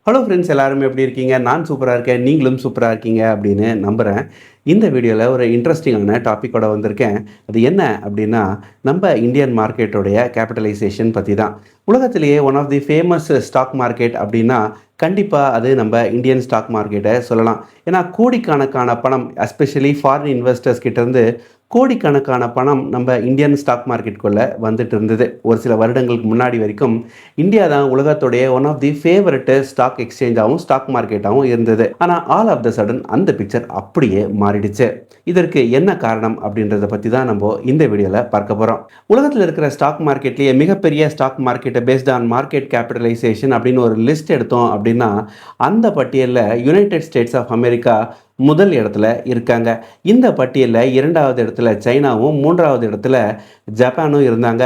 Hello friends, எல்லாரும் எப்படி இருக்கீங்க? நான் சூப்பரா இருக்கேன். நீங்களும் சூப்பரா இருக்கீங்க அப்படின்னு நம்புறேன். இந்த வீடியோல ஒரு இன்ட்ரஸ்டிங்கான டாபிக்கோட வந்திருக்கேன். அது என்ன அப்படின்னா, நம்ம இந்தியன் மார்க்கெட்டோடைய கேபிட்டலைசேஷன் பத்தி தான். உலகத்திலேயே one of the famous stock market அப்படின்னா, கண்டிப்பா அது நம்ம இந்தியன் ஸ்டாக் மார்க்கெட்ட சொல்லலாம். ஏன்னா, கோடிக்கணக்கான பணம் எஸ்பெஷலி ஃபாரின் இன்வெஸ்டர்ஸ் கிட்ட இருந்து கோடிக்கணக்கான பணம் நம்ம இந்தியன் ஸ்டாக் மார்க்கெட்டுக்குள்ள வந்துட்டு இருந்தது. ஒரு சில வருடங்களுக்கு முன்னாடி வரைக்கும் இந்தியா தான் உலகத்துடைய one of the favourite stock எக்ஸ்சேஞ்சாகவும் ஸ்டாக் மார்க்கெட்டாகவும் இருந்தது. ஆனால் ஆல் ஆஃப் த சடன் அந்த பிக்சர் அப்படியே மாறிடுச்சு. இதற்கு என்ன காரணம் அப்படின்றத பற்றி தான் நம்ம இந்த வீடியோவில் பார்க்க போகிறோம். உலகத்தில் இருக்கிற ஸ்டாக் மார்க்கெட்லேயே மிகப்பெரிய ஸ்டாக் மார்க்கெட்டை பேஸ்ட் ஆன் மார்க்கெட் கேபிட்டலைசேஷன் அப்படின்னு ஒரு லிஸ்ட் எடுத்தோம் அப்படின்னா, அந்த பட்டியலில் யுனைடெட் ஸ்டேட்ஸ் ஆஃப் அமெரிக்கா முதல் இடத்துல இருக்காங்க. இந்த பட்டியலில் 2வது இடத்துல சைனாவும், 3வது இடத்துல ஜப்பானும் இருந்தாங்க.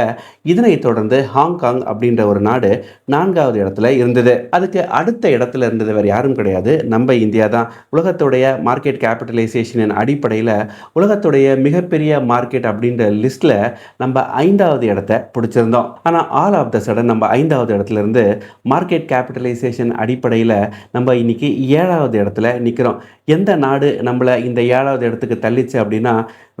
இதனைத் தொடர்ந்து ஹாங்காங் அப்படின்ற ஒரு நாடு 4வது இடத்துல இருந்தது. அதுக்கு அடுத்த இடத்துல இருந்தது வேறு யாரும் கிடையாது, நம்ம இந்தியா தான். உலகத்துடைய மார்க்கெட் கேபிட்டலைசேஷனின் அடிப்படையில் உலகத்துடைய மிகப்பெரிய மார்க்கெட் அப்படின்ற லிஸ்ட்டில் நம்ம 5வது இடத்தை பிடிச்சிருந்தோம். ஆனால் ஆல் ஆஃப் த சடன் நம்ம 5வது இடத்துல இருந்து மார்க்கெட் கேபிட்டலைசேஷன் அடிப்படையில் நம்ம இன்னைக்கு 7வது இடத்துல நிற்கிறோம். எந்த நாடு நம்மளை இந்த 7வது இடத்துக்கு தள்ளிச்சு அப்படின்னா,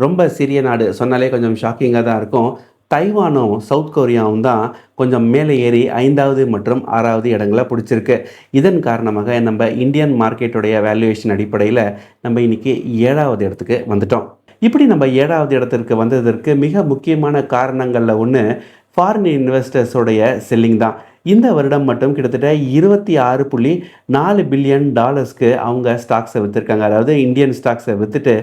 ரொம்ப சிறிய நாடு சொன்னாலே கொஞ்சம் ஷாக்கிங்காக தான் இருக்கும். தைவானும் சவுத் கொரியாவும் தான் கொஞ்சம் மேலே ஏறி 5வது மற்றும் 6வது இடங்களை பிடிச்சிருக்கு. இதன் காரணமாக நம்ம இந்தியன் மார்க்கெட்டுடைய வேல்யூவேஷன் அடிப்படையில் நம்ம இன்னைக்கு 7வது இடத்துக்கு வந்துட்டோம். இப்படி நம்ம 7வது இடத்திற்கு வந்ததற்கு மிக முக்கியமான காரணங்களில் ஒன்று ஃபாரின் இன்வெஸ்டர்ஸோடைய செல்லிங் தான். இந்த வருடம் மட்டும் கிட்டத்தட்ட 26.4 பில்லியன் டாலர்ஸ்க்கு அவங்க ஸ்டாக்ஸை விற்றுருக்காங்க. அதாவது இந்தியன் ஸ்டாக்ஸை விற்றுட்டு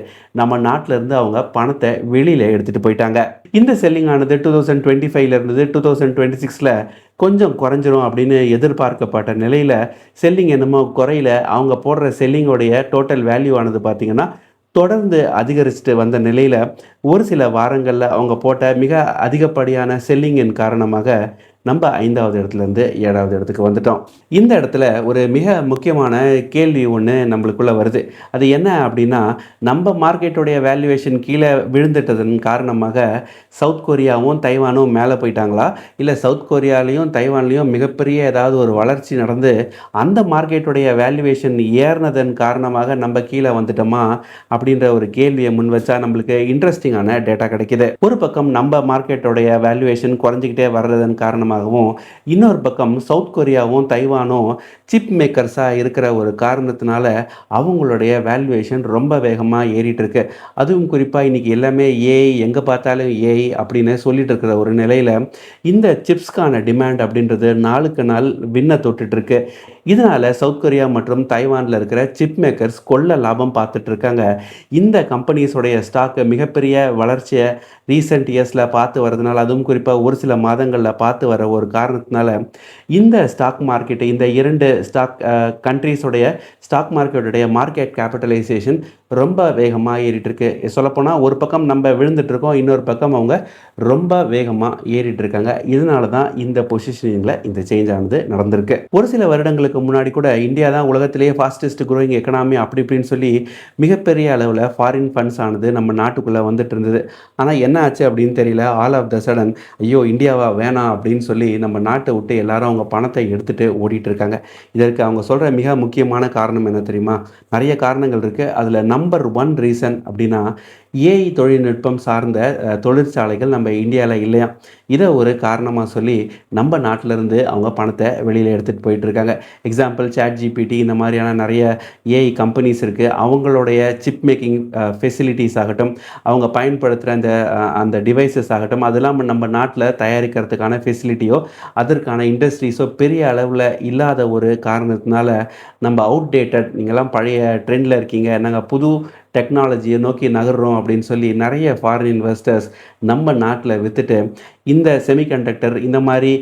நம்ம நாட்டிலேருந்து அவங்க பணத்தை வெளியில் எடுத்துகிட்டு போயிட்டாங்க. இந்த செல்லிங் ஆனது 2025 இருந்தது. 2026 கொஞ்சம் குறைஞ்சிரும் அப்படின்னு எதிர்பார்க்கப்பட்ட நிலையில் செல்லிங் என்னமோ குறையில. அவங்க போடுற செல்லிங்கோடைய டோட்டல் வேல்யூ ஆனது பார்த்திங்கன்னா தொடர்ந்து அதிகரிச்சுட்டு வந்த நிலையில் ஒரு சில வாரங்களில் அவங்க போட்ட மிக அதிகப்படியான செல்லிங்கின் காரணமாக நம்ம 5வது இடத்துலேருந்து 7வது இடத்துக்கு வந்துட்டோம். இந்த இடத்துல ஒரு மிக முக்கியமான கேள்வி ஒன்று நம்மளுக்குள்ளே வருது. அது என்ன அப்படின்னா, நம்ம மார்க்கெட்டுடைய வேல்யூவேஷன் கீழே விழுந்துட்டதன் காரணமாக சவுத் கொரியாவும் தைவானும் மேலே போயிட்டாங்களா, இல்லை சவுத் கொரியாலையும் தைவான்லேயும் மிகப்பெரிய ஏதாவது ஒரு வளர்ச்சி நடந்து அந்த மார்க்கெட்டுடைய வேல்யூவேஷன் ஏறினதன் காரணமாக நம்ம கீழே வந்துட்டோமா அப்படின்ற ஒரு கேள்வியை முன் வச்சா நம்மளுக்கு இன்ட்ரெஸ்டிங்கான டேட்டா கிடைக்கிது. ஒரு பக்கம் நம்ம மார்க்கெட்டுடைய வேல்யூவேஷன் குறைஞ்சிக்கிட்டே வர்றதன் காரணமாகவும், இன்னொரு பக்கம் சவுத் கொரியாவும் தைவானும் சிப் மேக்கர்ஸாக இருக்கிற ஒரு காரணத்தினால அவங்களுடைய வேல்யூவேஷன் ரொம்ப வேகமாக ஏறிட்டு இருக்கு. அதுவும் குறிப்பாக இன்றைக்கி எல்லாமே ஏஐ, எங்கே பார்த்தாலும் ஏஐ அப்படின்னு சொல்லிட்டு இருக்கிற ஒரு நிலையில் இந்த சிப்ஸ்க்கான டிமாண்ட் அப்படின்றது நாளுக்கு நாள் விண்ண தொட்டுட்ருக்கு. இதனால் சவுத் கொரியா மற்றும் தைவானில் இருக்கிற சிப் மேக்கர்ஸ் கொள்ள லாபம் பார்த்துட்டு இருக்காங்க. இந்த கம்பெனிஸோடைய ஸ்டாக்கு மிகப்பெரிய வளர்ச்சியை ரீசெண்ட் இயர்ஸில் பார்த்து வரதுனால, அதுவும் குறிப்பாக ஒரு சில மாதங்களில் பார்த்து வர ஒரு காரணத்தினால இந்த ஸ்டாக் மார்க்கெட்டு, இந்த 2 ஸ்டாக் கண்ட்ரீஸோடைய ஸ்டாக் மார்க்கெட்டுடைய மார்க்கெட் கேபிட்டலைசேஷன் ரொம்ப வேகமாக ஏறிட்டு இருக்கு. சொல்லப்போனால் ஒரு பக்கம் நம்ம விழுந்துட்டு இருக்கோம், இன்னொரு பக்கம் அவங்க ரொம்ப வேகமாக ஏறிட்டு இருக்காங்க. இதனால தான் இந்த பொசிஷனிங்கில் இந்த சேஞ்ச் ஆனது நடந்திருக்கு. ஒரு சில வருடங்களுக்கு முன்னாடி கூட இந்தியா தான் உலகத்திலேயே ஃபாஸ்டஸ்ட் க்ரோயிங் எக்கனாமி அப்படி இப்படின்னு சொல்லி மிகப்பெரிய அளவில் ஃபாரின் ஃபண்ட்ஸ் ஆனது நம்ம நாட்டுக்குள்ளே வந்துட்டு இருந்தது. ஆனால் என்ன ஆச்சு அப்படின்னு தெரியல. ஆல் ஆஃப் த சடன் ஐயோ இந்தியாவா வேணாம் அப்படின்னு சொல்லி நம்ம நாட்டை விட்டு எல்லாரும் அவங்க பணத்தை எடுத்துகிட்டு ஓடிட்டு இருக்காங்க. இதற்கு அவங்க சொல்கிற மிக முக்கியமான காரணம் என்ன தெரியுமா? நிறைய காரணங்கள் இருக்குது. அதில் நம்பர் 1 ரீசன் அப்படின்னா, ஏஐ தொழில்நுட்பம் சார்ந்த தொழிற்சாலைகள் நம்ம இந்தியாவில் இல்லையா. இதை ஒரு காரணமாக சொல்லி நம்ம நாட்டிலேருந்து அவங்க பணத்தை வெளியில் எடுத்துகிட்டு போயிட்டுருக்காங்க. எக்ஸாம்பிள் ChatGPT இந்த மாதிரியான நிறைய ஏஐ கம்பெனிஸ் இருக்குது. அவங்களுடைய சிப் மேக்கிங் ஃபெசிலிட்டிஸ் ஆகட்டும், அவங்க பயன்படுத்துகிற அந்த டிவைசஸ் ஆகட்டும், அதெல்லாம் நம்ம நாட்டில் தயாரிக்கிறதுக்கான ஃபெசிலிட்டியோ அதற்கான இண்டஸ்ட்ரீஸோ பெரிய அளவில் இல்லாத ஒரு காரணத்தினால நம்ம அவுட்டேட்டட், நீங்கள்லாம் பழைய ட்ரெண்டில் இருக்கீங்க, நாங்கள் புது டெக்னாலஜியை நோக்கி நகர்றோம் அப்படின்னு சொல்லி நிறைய ஃபாரின் இன்வெஸ்டர்ஸ் நம்ம நாட்டில் விற்றுட்டு இந்த செமிகண்டக்டர் இந்த மாதிரி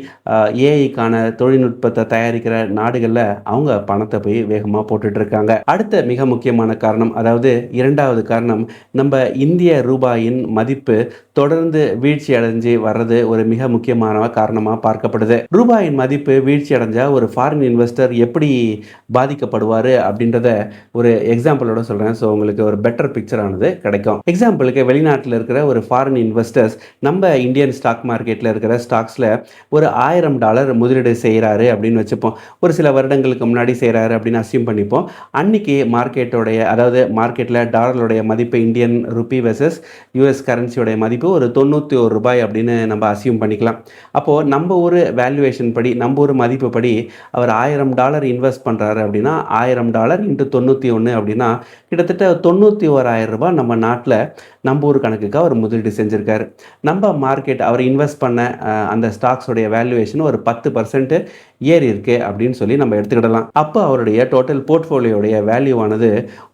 ஏஐக்கான தொழில்நுட்பத்தை தயாரிக்கிற நாடுகளில் அவங்க பணத்தை போய் வேகமாக போட்டுட்ருக்காங்க. அடுத்த மிக முக்கியமான காரணம், அதாவது 2வது காரணம், நம்ம இந்திய ரூபாயின் மதிப்பு தொடர்ந்து வீழ்ச்சி அடைஞ்சு வர்றது ஒரு மிக முக்கியமான காரணமாக பார்க்கப்படுது. ரூபாயின் மதிப்பு வீழ்ச்சி அடைஞ்சால் ஒரு ஃபாரின் இன்வெஸ்டர் எப்படி பாதிக்கப்படுவார் அப்படின்றத ஒரு எக்ஸாம்பிளோட சொல்கிறேன். ஸோ உங்களுக்கு ஒரு பெட்டர் பிக்சர் ஆனது கிடைக்கும். எக்ஸாம்பிளுக்கு வெளிநாட்டில் இருக்கிற ஒரு ஃபாரின் இன்வெஸ்டர்ஸ் நம்ம இந்தியன் ஸ்டாக் மார்க்கெட்டில் இருக்கிற ஸ்டாக்ஸில் ஒரு $1000 முதலீடு செய்கிறாரு அப்படின்னு வச்சுப்போம். ஒரு சில வருடங்களுக்கு முன்னாடி செய்கிறாரு அப்படின்னு அஸ்யூம் பண்ணிப்போம். அன்னைக்கு மார்க்கெட்டோடைய அதாவது மார்க்கெட்டில் டாலருடைய மதிப்பு இந்தியன் ருப்பி வெர்சஸ் யூஎஸ் கரன்சியோடைய மதிப்பு ஒரு $91 அப்படின்னு நம்ம அஸ்யூம் பண்ணிக்கலாம். அப்போது நம்ம ஒரு வேல்யூவேஷன் படி நம்ம ஒரு மதிப்பு படி அவர் $1000 இன்வெஸ்ட் பண்ணுறாரு அப்படின்னா $1000 இன்ட்டு 91 அப்படின்னா கிட்டத்தட்ட $91,000 நம்ம நாட்டில் நம்ம ஒரு கணக்குக்கு அவர் முதலீடு செஞ்சுருக்காரு. நம்ம மார்க்கெட் அவர் இன்வெஸ்ட் பண்ண அந்த ஸ்டாக்ஸோடைய வேல்யூவேஷன் ஒரு 10% ஏறி இருக்கு அப்படின்னு சொல்லி நம்ம எடுத்துக்கிடலாம். அப்போ அவருடைய டோட்டல் போர்ட்ஃபோலியோடைய வேல்யூவானது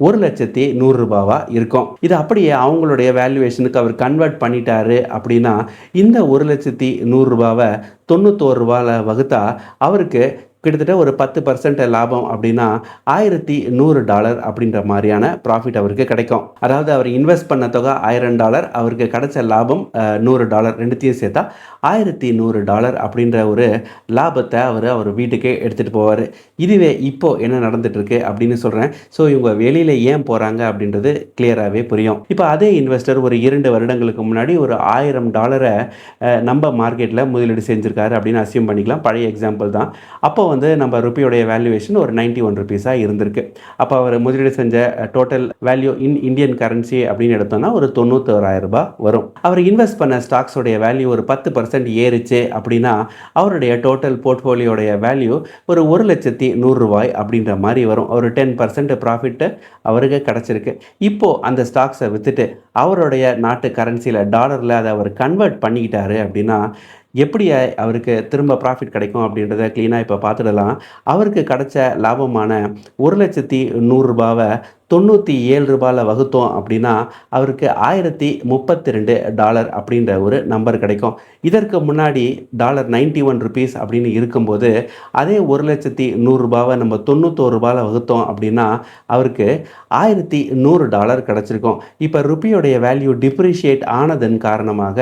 $1,100,000 இருக்கும். இது அப்படியே அவங்களுடைய வேல்யூவேஷனுக்கு அவர் கன்வெர்ட் பண்ணிட்டாரு அப்படின்னா இந்த $1,100,000 $91 வகுத்தா அவருக்கு கிட்டத்தட்ட ஒரு 10% லாபம் அப்படின்னா $1,100 அப்படின்ற மாதிரியான ப்ராஃபிட் அவருக்கு கிடைக்கும். அதாவது அவர் இன்வெஸ்ட் பண்ண தொகை $1000, அவருக்கு கிடைச்ச லாபம் $100, ரெண்டுத்தையும் சேர்த்தா $1,100 அப்படின்ற ஒரு லாபத்தை அவர் வீட்டுக்கே எடுத்துகிட்டு போவார். இதுவே இப்போது என்ன நடந்துட்டு இருக்கு அப்படின்னு சொல்கிறேன். ஸோ இவங்க வெளியில் ஏன் போகிறாங்க அப்படின்றது கிளியராகவே புரியும். இப்போ அதே இன்வெஸ்டர் ஒரு 2 வருடங்களுக்கு முன்னாடி ஒரு $1000 நம்ம மார்க்கெட்டில் முதலீடு செஞ்சுருக்காரு அப்படின்னு அஸ்யூம் பண்ணிக்கலாம். பழைய எக்ஸாம்பிள் தான். அப்போ நம்ம ருப்பியோடைய வேல்யூவேஷன் ஒரு $91 இருந்திருக்கு. அப்போ அவர் முதலீடு செஞ்ச total value in Indian currency அப்படின்னு எடுத்தோம்னா ஒரு $91,000 வரும். அவர் இன்வெஸ்ட் பண்ண ஸ்டாக்ஸோடைய வேல்யூ ஒரு 10% ஏறிச்சு அப்படின்னா அவருடைய டோட்டல் போர்ட்ஃபோலியோடைய வேல்யூ ஒரு $1,100,000 அப்படின்ற மாதிரி வரும். ஒரு 10% ப்ராஃபிட்டு அவருக்கு கிடச்சிருக்கு. இப்போது அந்த ஸ்டாக்ஸை விற்றுட்டு அவருடைய நாட்டு கரன்சியில் டாலரில் அதை அவர் கன்வெர்ட் பண்ணிக்கிட்டாரு அப்படின்னா எப்படி அவருக்கு திரும்ப ப்ராஃபிட் கிடைக்கும் அப்படின்றத க்ளீனாக இப்போ பார்த்துடலாம். அவருக்கு கிடைச்ச லாபமான $1,100,000 $97 வகுத்தோம் அப்படின்னா அவருக்கு $1,032 அப்படின்ற ஒரு நம்பர் கிடைக்கும். இதற்கு முன்னாடி $91 அப்படின்னு இருக்கும்போது அதே $1,100,000 நம்ம $91 வகுத்தோம் அப்படின்னா அவருக்கு $1,100 கிடச்சிருக்கும். இப்போ ருப்பியோடைய வேல்யூ டிப்ரிஷியேட் ஆனதன் காரணமாக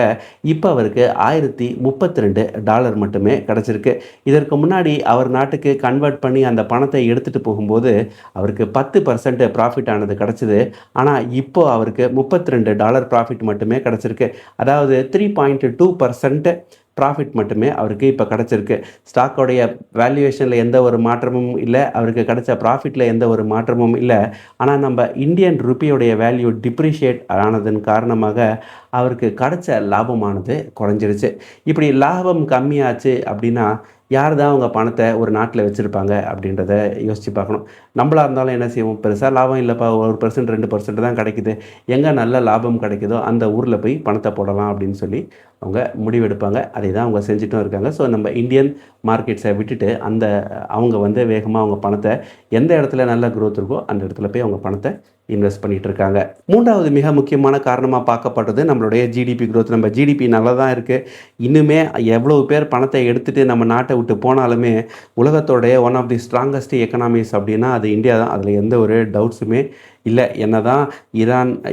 இப்போ அவருக்கு $1,032 மட்டுமே கிடச்சிருக்கு. இதற்கு முன்னாடி அவர் நாட்டுக்கு கன்வெர்ட் பண்ணி அந்த பணத்தை எடுத்துகிட்டு போகும்போது அவருக்கு 10% ப்ராஃபிட் ஆனது கிடச்சிது. ஆனால் இப்போ அவருக்கு $32 ப்ராஃபிட் மட்டுமே கிடச்சிருக்கு. அதாவது 3.2% ப்ராஃபிட் மட்டுமே அவருக்கு இப்போ கிடச்சிருக்கு. ஸ்டாக்கோடைய வேல்யூவேஷனில் எந்த ஒரு மாற்றமும் இல்லை, அவருக்கு கிடைச்ச ப்ராஃபிட்டில் எந்த ஒரு மாற்றமும் இல்லை. ஆனால் நம்ம இந்தியன் ருப்பியோடைய வேல்யூ டிப்ரிஷியேட் ஆனதன் காரணமாக அவருக்கு கிடைச்ச லாபமானது குறைஞ்சிருச்சு. இப்படி லாபம் கம்மியாச்சு அப்படின்னா யார் தான் அவங்க பணத்தை ஒரு நாட்டில் வச்சுருப்பாங்க அப்படின்றத யோசித்து பார்க்கணும். நம்மளாக இருந்தாலும் என்ன செய்வோம், பெருசாக லாபம் இல்லைப்பா, 1% 2% தான் கிடைக்குது, எங்கே நல்ல லாபம் கிடைக்குதோ அந்த ஊரில் போய் பணத்தை போடலாம் அப்படின்னு சொல்லி அவங்க முடிவெடுப்பாங்க. அதை தான் அவங்க செஞ்சுட்டும் இருக்காங்க. ஸோ நம்ம இந்தியன் மார்க்கெட்ஸை விட்டுட்டு அவங்க வேகமாக அவங்க பணத்தை எந்த இடத்துல நல்ல க்ரோத் இருக்கோ அந்த இடத்துல போய் அவங்க பணத்தை இன்வெஸ்ட் பண்ணிகிட்டு இருக்காங்க. மூன்றாவது மிக முக்கியமான காரணமாக பார்க்கப்படுறது நம்மளுடைய ஜிடிபி க்ரோத். நம்ம ஜிடிபி நல்லா தான் இருக்குது. இன்னுமே எவ்வளோ பேர் பணத்தை எடுத்துகிட்டு நம்ம நாட்டை விட்டு போனாலுமே உலகத்தோடைய one of the strongest economies அப்படின்னா அது இந்தியா தான். அதில் எந்த ஒரு டவுட்ஸுமே இல்லை. என்ன தான்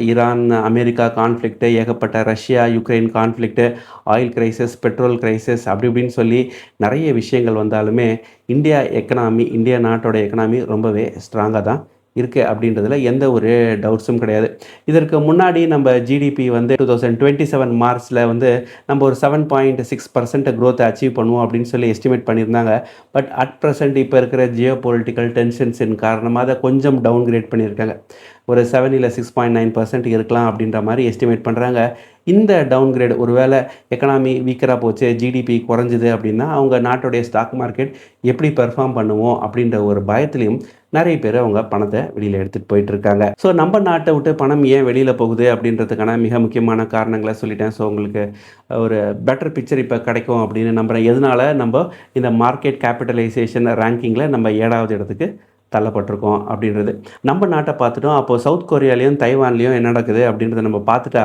ஈரான் அமெரிக்கா கான்ஃப்ளிக்ட்டு, ஏகப்பட்ட Russia Ukraine conflict, oil crisis, petrol crisis அப்படி இப்படின்னு சொல்லி நிறைய விஷயங்கள் வந்தாலுமே இந்தியா நாட்டோட எக்கனாமி ரொம்பவே ஸ்ட்ராங்காக தான் இருக்குது அப்படின்றதுல எந்த ஒரு டவுட்ஸும் கிடையாது. இதற்கு முன்னாடி நம்ம ஜிடிபி 2027 மார்ச்சில் நம்ம ஒரு 7.6% க்ரோத்தை அச்சீவ் பண்ணுவோம் அப்படின்னு சொல்லி எஸ்டிமேட் பண்ணியிருந்தாங்க. பட் அட் ப்ரெசென்ட் இப்போ இருக்கிற ஜியோ பொலிட்டிக்கல் டென்ஷன்ஸின் காரணமாக அதை கொஞ்சம் டவுன்கிரேட் பண்ணியிருக்காங்க. ஒரு 7 இல்லை 6.9% இருக்கலாம் அப்படின்ற மாதிரி எஸ்டிமேட் பண்ணுறாங்க. இந்த டவுன்கிரேட் ஒருவேளை எக்கனாமி வீக்கராக போச்சு, ஜிடிபி குறைஞ்சிது அப்படின்னா அவங்க நாட்டுடைய ஸ்டாக் மார்க்கெட் எப்படி பெர்ஃபார்ம் பண்ணுவோம் அப்படின்ற ஒரு பயத்துலையும் நிறைய பேர் அவங்க பணத்தை வெளியில் எடுத்துகிட்டு போயிட்டு இருக்காங்க. ஸோ நம்ம நாட்டை விட்டு பணம் ஏன் வெளியில் போகுது அப்படின்றதுக்கான மிக முக்கியமான காரணங்களை சொல்லிட்டேன். ஸோ உங்களுக்கு ஒரு பெட்டர் பிக்சர் இப்போ கிடைக்கும் அப்படின்னு நம்புகிறேன். எதனால் நம்ம இந்த மார்க்கெட் கேபிட்டலைசேஷன் ரேங்கிங்கில் நம்ம 7வது இடத்துக்கு தள்ளப்பட்டிருக்கோம் அப்படின்றது. நம்ம நாட்டை பார்த்துட்டோம். அப்போது சவுத் கொரியாலையும் தைவான்லேயும் என்ன நடக்குது அப்படின்றத நம்ம பார்த்துட்டா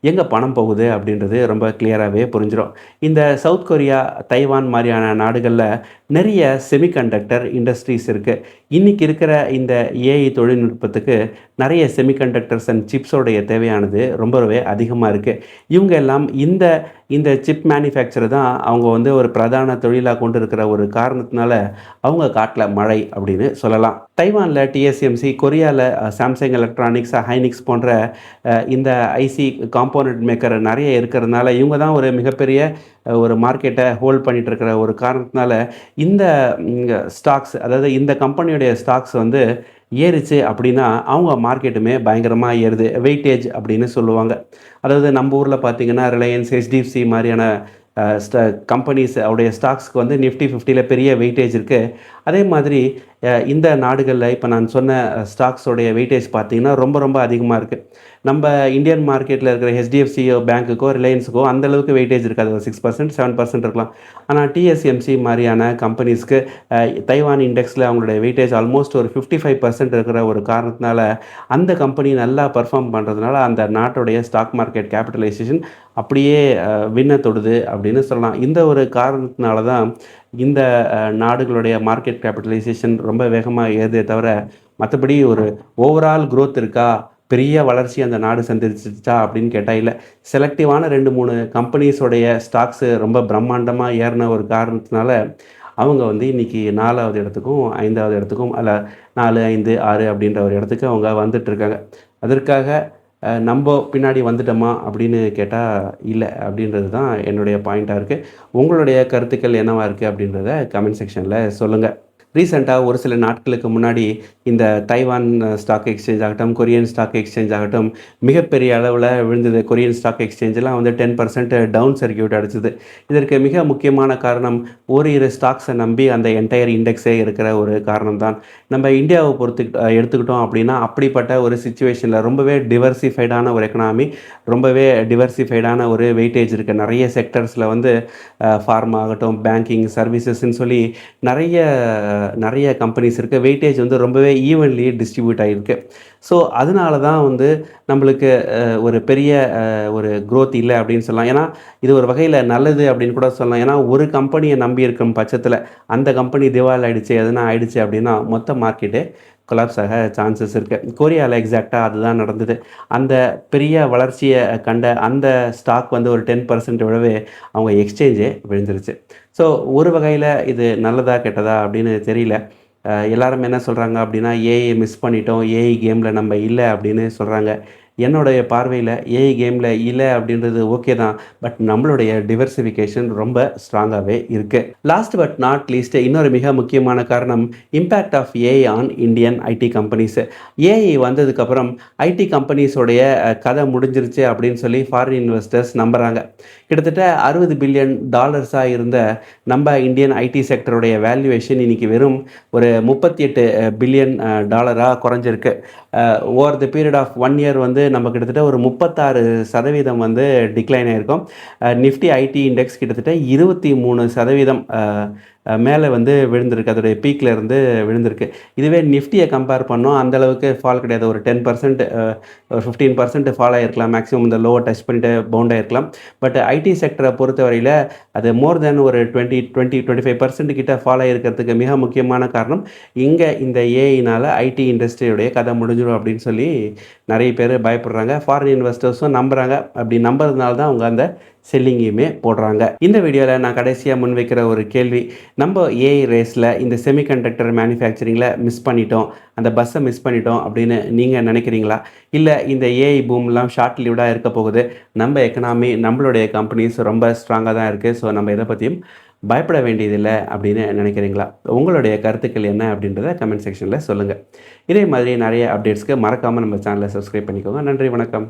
எங்கே பணம் போகுது அப்படின்றது ரொம்ப கிளியராகவே புரிஞ்சிடும். இந்த சவுத் கொரியா, தைவான் மாதிரியான நாடுகளில் நிறைய செமிகண்டக்டர் இண்டஸ்ட்ரீஸ் இருக்குது. இன்றைக்கி இருக்கிற இந்த ஏஐ தொழில்நுட்பத்துக்கு நிறைய செமிகண்டக்டர்ஸ் அண்ட் சிப்ஸோடைய தேவையானது ரொம்பவே அதிகமாக இருக்குது. இவங்க எல்லாம் இந்த சிப் மேனுஃபேக்சர் தான் அவங்க ஒரு பிரதான தொழிலாக கொண்டு இருக்கிற ஒரு காரணத்தினால அவங்க காட்டில் மழை அப்படின்னு சொல்லலாம். தைவானில் டிஎஸ்எம்சி, கொரியாவில் சாம்சங் எலக்ட்ரானிக்ஸ், ஹைனிக்ஸ் போன்ற இந்த ஐசி காம்போனன்ட் மேக்கர் நிறைய இருக்கிறதுனால இவங்க தான் ஒரு மிகப்பெரிய ஒரு மார்க்கெட்டை ஹோல்ட் பண்ணிட்டு இருக்கிற ஒரு காரணத்தினால இந்த ஸ்டாக்ஸ், அதாவது இந்த கம்பெனியுடைய ஸ்டாக்ஸ் வந்து ஏறுச்சு அப்படின்னா அவங்க மார்க்கெட்டுமே பயங்கரமாக ஏறுது. வெயிட்டேஜ் அப்படின்னு சொல்லுவாங்க. அதாவது நம்ம ஊரில் பார்த்தீங்கன்னா ரிலையன்ஸ், ஹெச்டிஎஃப்சி மாதிரியான கம்பெனிஸ் உடைய ஸ்டாக்ஸ்க்கு வந்து நிஃப்டி 50ல் பெரிய வெயிட்டேஜ் இருக்குது. அதே மாதிரி இந்த நாடுகளில் இப்போ நான் சொன்ன ஸ்டாக்ஸோடைய வெயிட்டேஜ் பார்த்திங்கன்னா ரொம்ப ரொம்ப அதிகமாக இருக்குது. நம்ம இந்தியன் மார்க்கெட்டில் இருக்கிற ஹெச்டிஎஃப்சி பேங்க்குக்கோ ரிலையன்ஸுக்கோ அந்தளவுக்கு வெயிட்டேஜ் இருக்காது. ஒரு 6% 7% இருக்கலாம். ஆனால் டிஎஸ்எம்சி மாதிரியான கம்பெனிஸ்க்கு தைவான் இண்டெக்ஸில் அவங்களுடைய வெயிட்டேஜ் ஆல்மோஸ்ட் ஒரு 55% இருக்கிற ஒரு காரணத்தினால அந்த கம்பெனி நல்லா பர்ஃபார்ம் பண்ணுறதுனால அந்த நாட்டுடைய ஸ்டாக் மார்க்கெட் கேபிட்டலைசேஷன் அப்படியே விண்ண தொடுது அப்படின்னு சொல்லலாம். இந்த ஒரு காரணத்தினால தான் இந்த நாடுகளுடைய மார்க்கெட் கேபிட்டலைசேஷன் ரொம்ப வேகமாக ஏறுதே தவிர மற்றபடி ஒரு ஓவரால் க்ரோத் இருக்கா, பெரிய வளர்ச்சி அந்த நாடு சந்திச்சிச்சா அப்படின்னு கேட்டால் இல்லை. செலக்டிவான 2-3 கம்பெனிஸோடைய ஸ்டாக்ஸு ரொம்ப பிரம்மாண்டமாக ஏறின ஒரு காரணத்தினால அவங்க வந்து இன்றைக்கி 4வது இடத்துக்கும் 5வது இடத்துக்கும் அல்ல 4, 5, 6 அப்படின்ற ஒரு இடத்துக்கு அவங்க வந்துட்டுருக்காங்க. அதற்காக நம்ம பின்னாடி வந்துட்டோமா அப்படின்னு கேட்டால் இல்லை அப்படின்றது தான் என்னுடைய பாயிண்ட்டாக இருக்குது. உங்களுடைய கருத்துக்கள் என்னவாக இருக்குது அப்படின்றத கமெண்ட் செக்ஷனில் சொல்லுங்கள். ரீசெண்டாக ஒரு சில நாட்களுக்கு முன்னாடி இந்த தைவான் ஸ்டாக் எக்ஸ்சேஞ்ச் ஆகட்டும், கொரியன் ஸ்டாக் எக்ஸ்சேஞ்ச் ஆகட்டும் மிகப்பெரிய அளவில் விழுந்தது. கொரியன் ஸ்டாக் எக்ஸ்சேஞ்செலாம் வந்து 10% டவுன் சர்க்கியூட் அடிச்சது. இதற்கு மிக முக்கியமான காரணம் ஓரிரு ஸ்டாக்ஸை நம்பி அந்த என்டையர் இண்டெக்ஸே இருக்கிற ஒரு காரணம் தான். நம்ம இந்தியாவை எடுத்துக்கிட்டோம் அப்படின்னா அப்படிப்பட்ட ஒரு சிச்சுவேஷனில் ரொம்பவே டிவர்சிஃபைடான ஒரு எக்கனாமி, ரொம்பவே டிவர்சிஃபைடான ஒரு வெயிட்டேஜ் இருக்குது. நிறைய செக்டர்ஸில் வந்து ஃபார்மா ஆகட்டும், பேங்கிங் சர்வீசஸ்ன்னு சொல்லி நிறைய கம்பெனிஸ் இருக்குது. வெயிட்டேஜ் வந்து ரொம்பவே ஈவன்லி டிஸ்ட்ரிபியூட் ஆகிருக்கு. ஸோ அதனால தான் வந்து நம்மளுக்கு ஒரு பெரிய ஒரு க்ரோத் இல்லை அப்படின்னு சொல்லலாம். ஏன்னா இது ஒரு வகையில் நல்லது அப்படின்னு கூட சொல்லலாம். ஏன்னா ஒரு கம்பெனியை நம்பி இருக்கும் பட்சத்தில் அந்த கம்பெனி திவால் ஆகிடுச்சு, எதுனா ஆகிடுச்சு அப்படின்னா மொத்த மார்க்கெட்டே கொலாப்ஸ் ஆக சான்சஸ் இருக்குது. கொரியாவில் எக்ஸாக்டாக அதுதான் நடந்தது. அந்த பெரிய வளர்ச்சியை கண்ட அந்த ஸ்டாக் வந்து ஒரு 10% விழவே அவங்க எக்ஸ்சேஞ்சே விழுந்துருச்சு. ஸோ ஒரு வகையில் இது நல்லதா கெட்டதா அப்படின்னு தெரியல. எல்லாரும் என்ன சொல்கிறாங்க அப்படின்னா ஏஐ மிஸ் பண்ணிட்டோம், ஏஐ கேமில் நம்ம இல்லை அப்படின்னு சொல்கிறாங்க. என்னுடைய பார்வையில் ஏஐ கேமில் இல்லை அப்படின்றது ஓகே தான். பட் நம்மளுடைய டிவர்சிஃபிகேஷன் ரொம்ப ஸ்ட்ராங்காகவே இருக்குது. லாஸ்ட் பட் நாட் லீஸ்ட் இன்னொரு மிக முக்கியமான காரணம் impact of AI on Indian IT companies. AI வந்ததுக்கப்புறம் ஐடி கம்பெனிஸோடைய கதை முடிஞ்சிருச்சு அப்படின்னு சொல்லி ஃபாரின் இன்வெஸ்டர்ஸ் நம்புகிறாங்க. கிட்டத்தட்ட $60 பில்லியன் இருந்த நம்ம இந்தியன் ஐடி செக்டருடைய வேல்யூவேஷன் இன்றைக்கி வெறும் ஒரு $38 பில்லியன் குறைஞ்சிருக்கு. Over the period of 1 year வந்து நம்ம கிட்டத்தட்ட ஒரு 36% வந்து டிக்ளைன் ஆகிருக்கும். நிஃப்டி ஐடி இண்டெக்ஸ் கிட்டத்தட்ட 23% மேலே வந்து விழுந்திருக்கு. அதோடைய பீக்கில் இருந்து விழுந்திருக்கு. இதுவே நிஃப்டியை கம்பேர் பண்ணோம் அந்தளவுக்கு ஃபால் கிடையாது. ஒரு 10% ஒரு 15% ஃபால் ஆகிருக்கலாம். மேக்ஸிமம் இந்த லோவை டச் பண்ணிட்டு பவுண்ட் ஆகிருக்கலாம். பட் ஐடி செக்டரை பொறுத்தவரையில் அது மோர் தென் ஒரு 25% கிட்ட ஃபால் ஆகிருக்கிறதுக்கு மிக முக்கியமான காரணம் இங்கே இந்த ஏஐனால் ஐடி இண்டஸ்ட்ரியுடைய கதை முடிஞ்சிடும் அப்படின்னு சொல்லி நிறைய பேர் பயப்படுறாங்க. ஃபாரின் இன்வெஸ்டர்ஸும் நம்புகிறாங்க. அப்படி நம்புறதுனால தான் அவங்க அந்த செல்லிங்கையுமே போடுறாங்க. இந்த வீடியோவில் நான் கடைசியாக முன்வைக்கிற ஒரு கேள்வி, நம்ம ஏஐ ரேஸில் இந்த செமிகண்டக்டர் மேனுஃபேக்சரிங்கில் மிஸ் பண்ணிட்டோம், அந்த பஸ்ஸை மிஸ் பண்ணிட்டோம் அப்படின்னு நீங்கள் நினைக்கிறீங்களா? இல்லை இந்த ஏஐ பூம்லாம் ஷார்ட் லிவ்டாக இருக்க போகுது, நம்ம எக்கனாமி நம்மளுடைய கம்பெனிஸ் ரொம்ப ஸ்ட்ராங்காக தான் இருக்குது, ஸோ நம்ம இதை பற்றியும் பயப்பட வேண்டியதில்லை அப்படின்னு நினைக்கிறீங்களா? உங்களுடைய கருத்துக்கள் என்ன அப்படின்றத கமெண்ட் செக்ஷனில் சொல்லுங்கள். இதே மாதிரி நிறைய அப்டேட்ஸ்க்கு மறக்காமல் நம்ம சேனலை சப்ஸ்கிரைப் பண்ணிக்கோங்க. நன்றி, வணக்கம்.